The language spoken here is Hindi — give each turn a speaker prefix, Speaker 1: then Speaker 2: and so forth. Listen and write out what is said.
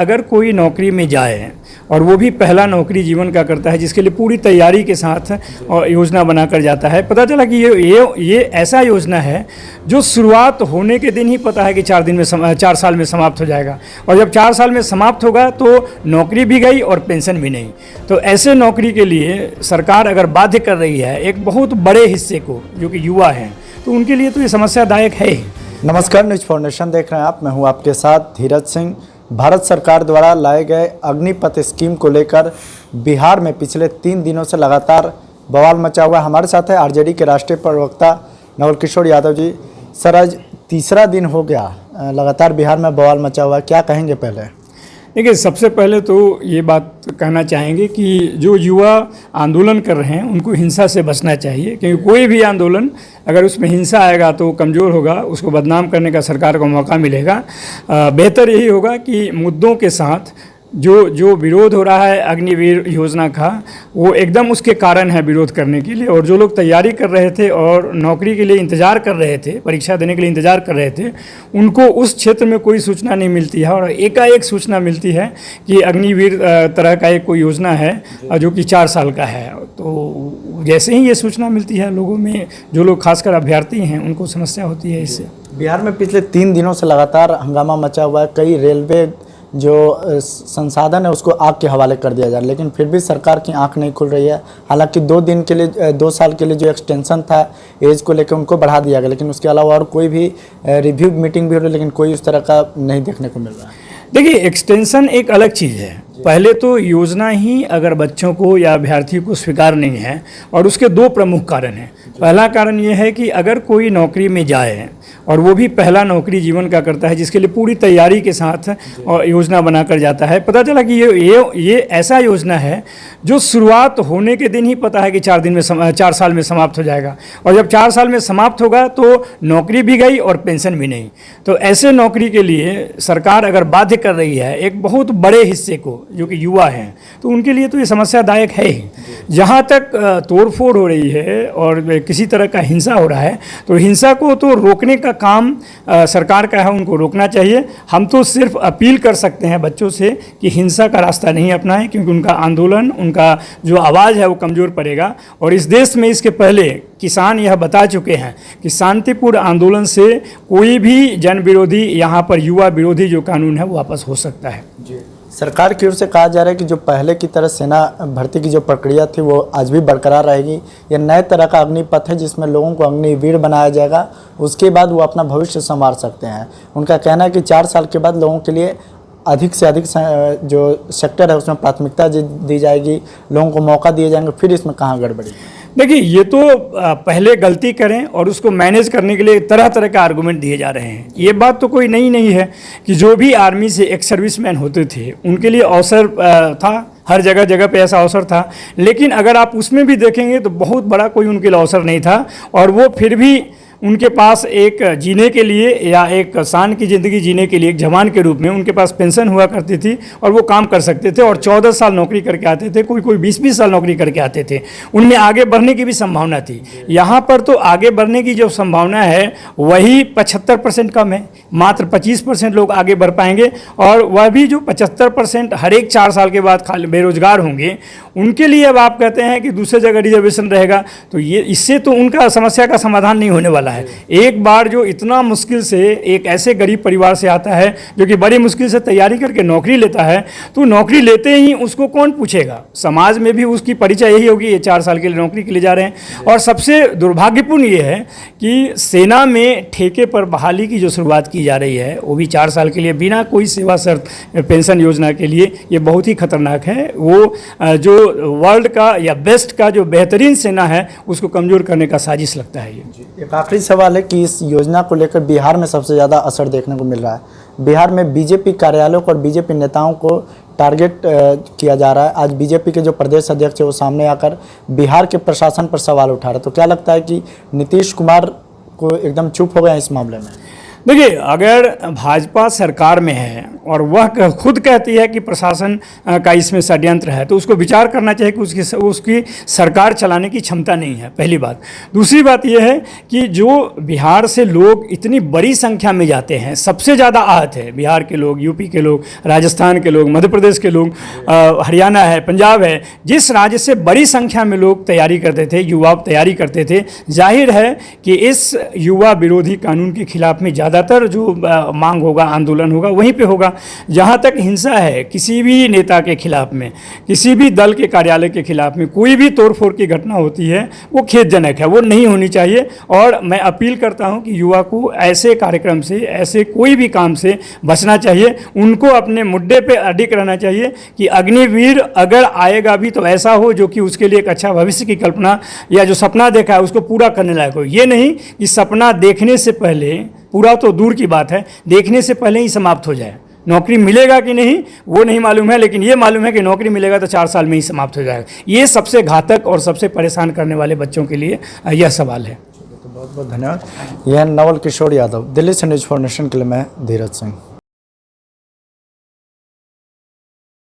Speaker 1: अगर कोई नौकरी में जाए और वो भी पहला नौकरी जीवन का करता है, जिसके लिए पूरी तैयारी के साथ और योजना बनाकर जाता है, पता चला कि ये ऐसा योजना है जो शुरुआत होने के दिन ही पता है कि 4 साल में समाप्त हो जाएगा, और जब 4 साल में समाप्त होगा तो नौकरी भी गई और पेंशन भी नहीं। तो ऐसे नौकरी के लिए सरकार अगर बाध्य कर रही है एक बहुत बड़े हिस्से को जो कि युवा हैं, तो उनके लिए तो ये समस्यादायक है ही।
Speaker 2: नमस्कार, न्यूज फाउंडेशन देख रहे हैं आप। मैं हूं आपके साथ धीरज सिंह। भारत सरकार द्वारा लाए गए अग्निपथ स्कीम को लेकर बिहार में पिछले 3 दिनों से लगातार बवाल मचा हुआ है। हमारे साथ है आरजेडी के राष्ट्रीय प्रवक्ता नवल किशोर यादव जी। सर, आज तीसरा दिन हो गया लगातार बिहार में बवाल मचा हुआ है, क्या कहेंगे? पहले
Speaker 1: देखिए, सबसे पहले तो ये बात कहना चाहेंगे कि जो युवा आंदोलन कर रहे हैं उनको हिंसा से बचना चाहिए, क्योंकि कोई भी आंदोलन अगर उसमें हिंसा आएगा तो कमज़ोर होगा, उसको बदनाम करने का सरकार को मौका मिलेगा। बेहतर यही होगा कि मुद्दों के साथ जो विरोध हो रहा है अग्निवीर योजना का, वो एकदम उसके कारण है विरोध करने के लिए। और जो लोग तैयारी कर रहे थे और नौकरी के लिए इंतज़ार कर रहे थे, परीक्षा देने के लिए इंतज़ार कर रहे थे, उनको उस क्षेत्र में कोई सूचना नहीं मिलती है और एकाएक सूचना मिलती है कि अग्निवीर तरह का एक कोई योजना है जो कि 4 साल का है। तो जैसे ही ये सूचना मिलती है लोगों में, जो लोग खासकर अभ्यर्थी हैं, उनको समस्या होती है इससे।
Speaker 2: बिहार में पिछले 3 दिनों से लगातार हंगामा मचा हुआ है। कई रेलवे जो संसाधन है उसको आग के हवाले कर दिया जाए, लेकिन फिर भी सरकार की आंख नहीं खुल रही है। हालांकि 2 साल के लिए जो एक्सटेंशन था एज को लेकर उनको बढ़ा दिया गया, लेकिन उसके अलावा और कोई भी रिव्यू मीटिंग भी हो रही है, लेकिन कोई उस तरह का नहीं देखने को मिल रहा है।
Speaker 1: देखिए, एक्सटेंशन एक अलग चीज़ है। पहले तो योजना ही अगर बच्चों को या अभ्यर्थियों को स्वीकार नहीं है, और उसके 2 प्रमुख कारण हैं। पहला कारण ये है कि अगर कोई नौकरी में जाए और वो भी पहला नौकरी जीवन का करता है, जिसके लिए पूरी तैयारी के साथ और योजना बनाकर जाता है, पता चला कि ये ऐसा योजना है जो शुरुआत होने के दिन ही पता है कि 4 साल में समाप्त हो जाएगा, और जब 4 साल में समाप्त होगा तो नौकरी भी गई और पेंशन भी नहीं। तो ऐसे नौकरी के लिए सरकार अगर बाध्य कर रही है एक बहुत बड़े हिस्से को जो कि युवा हैं, तो उनके लिए तो ये समस्यादायक है ही। जहाँ तक तोड़फोड़ हो रही है और किसी तरह का हिंसा हो रहा है, तो हिंसा को तो रोकने का काम सरकार का है, उनको रोकना चाहिए। हम तो सिर्फ अपील कर सकते हैं बच्चों से कि हिंसा का रास्ता नहीं अपनाएं, क्योंकि उनका आंदोलन, उनका जो आवाज़ है वो कमज़ोर पड़ेगा। और इस देश में इसके पहले किसान यह बता चुके हैं कि शांतिपूर्ण आंदोलन से कोई भी जन विरोधी, यहाँ पर युवा विरोधी जो कानून है वो वापस हो सकता है।
Speaker 2: सरकार की ओर से कहा जा रहा है कि जो पहले की तरह सेना भर्ती की जो प्रक्रिया थी वो आज भी बरकरार रहेगी। यह नए तरह का अग्निपथ है जिसमें लोगों को अग्निवीर बनाया जाएगा, उसके बाद वो अपना भविष्य संवार सकते हैं। उनका कहना है कि 4 साल के बाद लोगों के लिए अधिक से अधिक जो सेक्टर है उसमें प्राथमिकता दी जाएगी, लोगों को मौका दिए जाएंगे। फिर इसमें कहाँ गड़बड़ी?
Speaker 1: देखिए, ये तो पहले गलती करें और उसको मैनेज करने के लिए तरह तरह का आर्गूमेंट दिए जा रहे हैं। ये बात तो कोई नई नहीं है कि जो भी आर्मी से एक सर्विसमैन होते थे उनके लिए अवसर था, हर जगह जगह पे ऐसा अवसर था। लेकिन अगर आप उसमें भी देखेंगे तो बहुत बड़ा कोई उनके लिए अवसर नहीं था, और वो फिर भी उनके पास एक जीने के लिए या एक शान की ज़िंदगी जीने के लिए एक जवान के रूप में उनके पास पेंशन हुआ करती थी और वो काम कर सकते थे, और 14 साल नौकरी करके आते थे, कोई 20-20 साल नौकरी करके आते थे। उनमें आगे बढ़ने की भी संभावना थी। यहाँ पर तो आगे बढ़ने की जो संभावना है वही 75% कम है, मात्र 25% लोग आगे बढ़ पाएंगे, और वह भी जो 75% हर एक 4 साल के बाद खाली बेरोजगार होंगे, उनके लिए अब आप कहते हैं कि दूसरे जगह रिजर्वेशन रहेगा, तो ये इससे तो उनका समस्या का समाधान नहीं होने वाला है। एक बार जो इतना मुश्किल से एक ऐसे गरीब परिवार से आता है जो कि बड़ी मुश्किल से तैयारी करके नौकरी लेता है, तो नौकरी लेते ही उसको कौन पूछेगा? समाज में भी उसकी परिचय यही होगी, ये 4 साल के लिए नौकरी के लिए जा रहे हैं। और सबसे दुर्भाग्यपूर्ण ये है कि सेना में ठेके पर बहाली की जो शुरुआत की जा रही है वो भी 4 साल के लिए बिना कोई सेवा शर्त पेंशन योजना के लिए, ये बहुत ही खतरनाक है। वो जो वर्ल्ड का या बेस्ट का जो बेहतरीन सेना है उसको कमज़ोर करने का साजिश लगता है। ये
Speaker 2: एक आखिरी सवाल है कि इस योजना को लेकर बिहार में सबसे ज़्यादा असर देखने को मिल रहा है। बिहार में बीजेपी कार्यालयों को और बीजेपी नेताओं को टारगेट किया जा रहा है। आज बीजेपी के जो प्रदेश अध्यक्ष है वो सामने आकर बिहार के प्रशासन पर सवाल उठा रहे हैं। तो क्या लगता है कि नीतीश कुमार को एकदम चुप हो गए इस मामले में?
Speaker 1: देखिए, अगर भाजपा सरकार में है और वह खुद कहती है कि प्रशासन का इसमें षड्यंत्र है, तो उसको विचार करना चाहिए कि उसकी सरकार चलाने की क्षमता नहीं है, पहली बात। दूसरी बात यह है कि जो बिहार से लोग इतनी बड़ी संख्या में जाते हैं, सबसे ज़्यादा आहत है बिहार के लोग, यूपी के लोग, राजस्थान के लोग, मध्य प्रदेश के लोग, हरियाणा है, पंजाब है, जिस राज्य से बड़ी संख्या में लोग तैयारी करते थे, युवा तैयारी करते थे, जाहिर है कि इस युवा विरोधी कानून के खिलाफ में ज़्यादातर जो मांग होगा, आंदोलन होगा, वहीं पे होगा। जहाँ तक हिंसा है, किसी भी नेता के खिलाफ में, किसी भी दल के कार्यालय के खिलाफ में कोई भी तोड़फोड़ की घटना होती है, वो खेदजनक है, वो नहीं होनी चाहिए। और मैं अपील करता हूँ कि युवा को ऐसे कार्यक्रम से, ऐसे कोई भी काम से बचना चाहिए। उनको अपने मुद्दे पे अडिग रहना चाहिए कि अग्निवीर अगर आएगा भी तो ऐसा हो जो कि उसके लिए एक अच्छा भविष्य की कल्पना या जो सपना देखा है उसको पूरा करने लायक हो। ये नहीं कि सपना देखने से पहले, पूरा तो दूर की बात है, देखने से पहले ही समाप्त हो जाए। नौकरी मिलेगा कि नहीं वो नहीं मालूम है, लेकिन ये मालूम है कि नौकरी मिलेगा तो 4 साल में ही समाप्त हो जाएगा। ये सबसे घातक और सबसे परेशान करने वाले बच्चों के लिए यह सवाल है।
Speaker 2: तो बहुत बहुत धन्यवाद। यह नवल किशोर यादव, दिल्ली से न्यूज़ फॉर नेशन के लिए मैं धीरज सिंह।